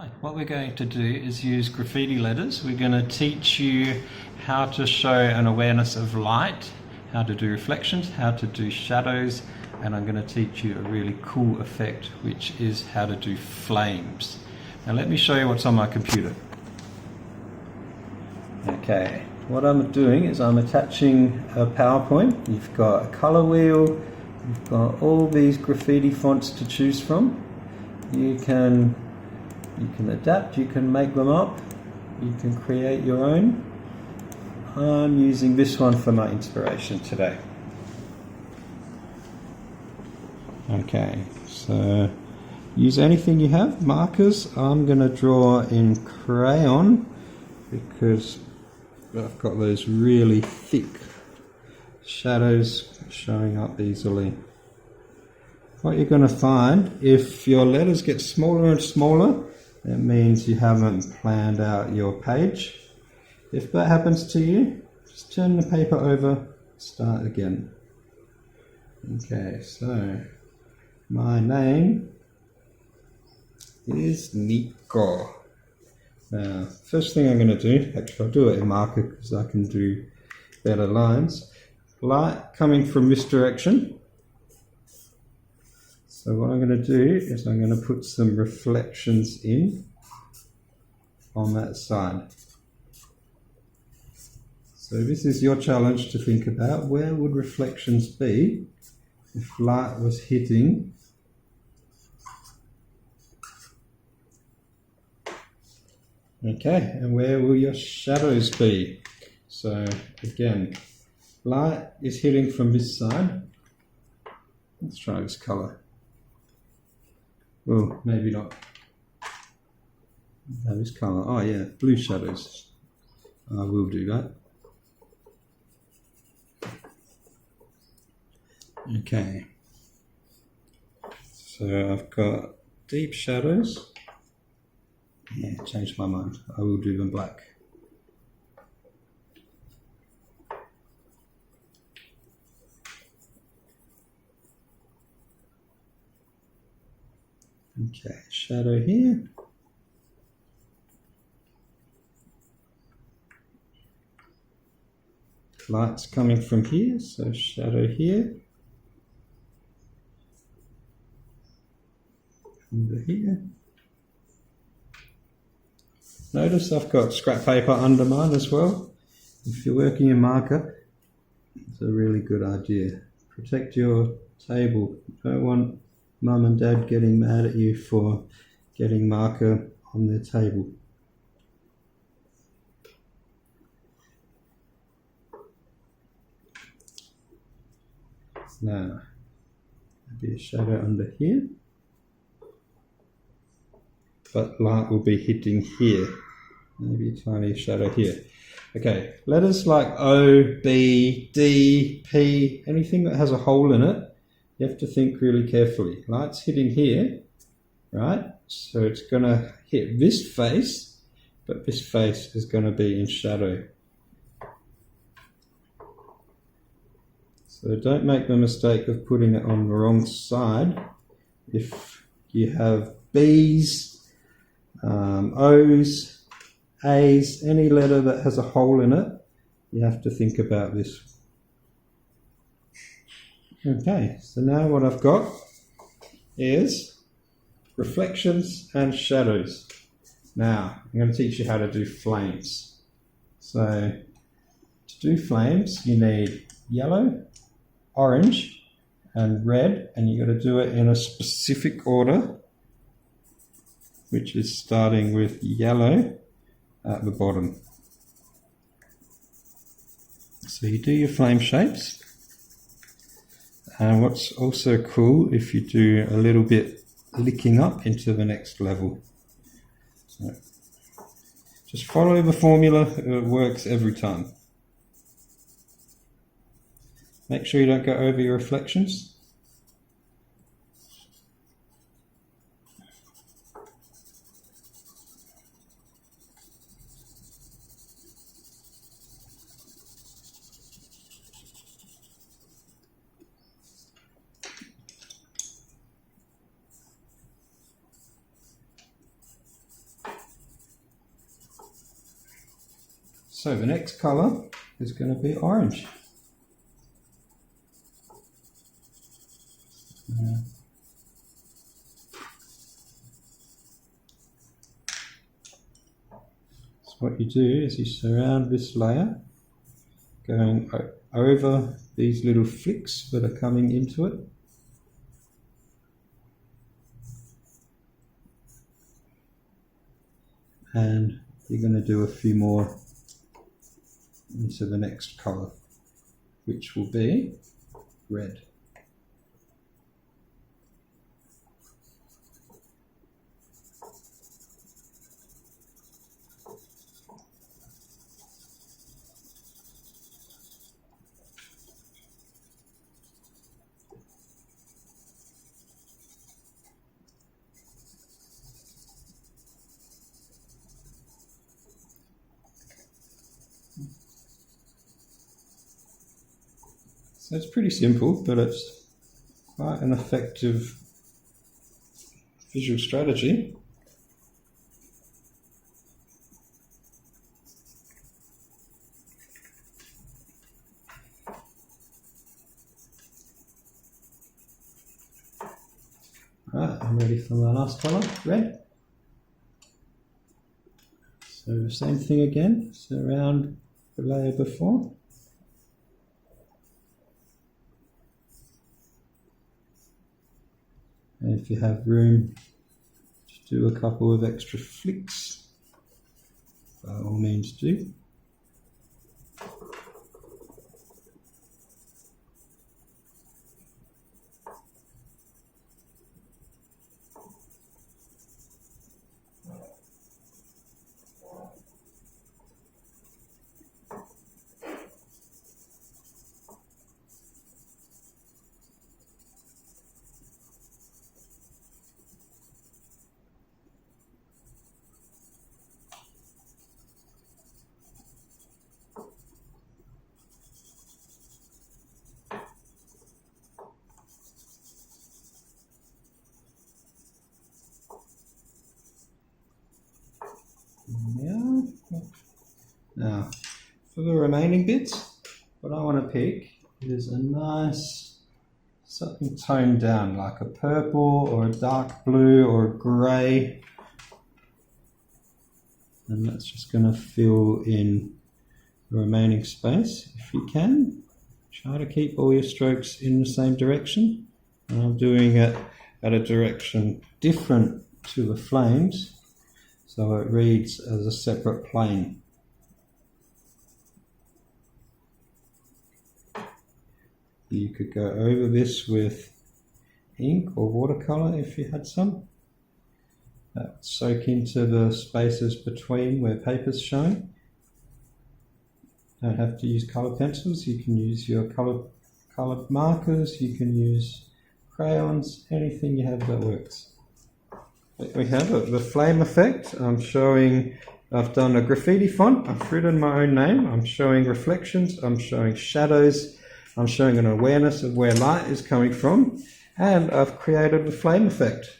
Hi, what we're going to do is use graffiti letters. We're going to teach you how to show an awareness of light, how to do reflections, how to do shadows, and I'm going to teach you a really cool effect, which is how to do flames. Now let me show you what's on my computer. Okay, what I'm doing is I'm attaching a PowerPoint. You've got a color wheel, you've got all these graffiti fonts to choose from. You can adapt, you can make them up, you can create your own. I'm using this one for my inspiration today. Okay, so use anything you have. Markers, I'm going to draw in crayon because I've got those really thick shadows showing up easily. What you're going to find, if your letters get smaller and smaller, that means you haven't planned out your page. If that happens to you, just turn the paper over, start again. Okay, so my name is Nico. Now, first thing I'm going to do, actually I'll do it in marker because I can do better lines. Light coming from this direction. So what I'm going to do is I'm going to put some reflections in on that side. So this is your challenge to think about. Where would reflections be if light was hitting and where will your shadows be? So again, light is hitting from this side. Let's try this color. Oh, maybe not. No, this color. Oh yeah, blue shadows. I will do that. Okay. So I've got deep shadows. Yeah, changed my mind. I will do them black. Okay, shadow here. Light's coming from here, so shadow here. Under here. Notice I've got scrap paper under mine as well. If you're working in marker, it's a really good idea. Protect your table. You don't want Mum and Dad getting mad at you for getting marker on their table. Now, maybe a shadow under here, but light will be hitting here. Maybe a tiny shadow here. Okay, letters like O, B, D, P, anything that has a hole in it, you have to think really carefully. Light's hitting here, right? So it's going to hit this face, but this face is going to be in shadow. So don't make the mistake of putting it on the wrong side. If you have B's, O's, A's, any letter that has a hole in it, you have to think about this. Okay, so now what I've got is reflections and shadows. Now, I'm going to teach you how to do flames. So, to do flames, you need yellow, orange, and red, and you've got to do it in a specific order, which is starting with yellow at the bottom. So you do your flame shapes. And what's also cool, if you do a little bit licking up into the next level. So just follow the formula, it works every time. Make sure you don't go over your reflections. So the next colour is going to be orange. So what you do is you surround this layer, going over these little flicks that are coming into it. And you're going to do a few more into the next colour, which will be red. So it's pretty simple, but it's quite an effective visual strategy. Right, I'm ready for my last colour, red. So the same thing again, surround the layer before. And if you have room to do a couple of extra flicks, by all means do. Now, for the remaining bits, what I want to pick is a nice something toned down, like a purple or a dark blue or a grey, and that's just going to fill in the remaining space. If you can, try to keep all your strokes in the same direction, and I'm doing it at a direction different to the flames, so it reads as a separate plane. You could go over this with ink or watercolour if you had some. That would soak into the spaces between where paper's showing. Don't have to use colour pencils, you can use your coloured markers, you can use crayons, anything you have that works. We have the flame effect. I've done a graffiti font, I've written my own name, I'm showing reflections, I'm showing shadows, I'm showing an awareness of where light is coming from, and I've created the flame effect.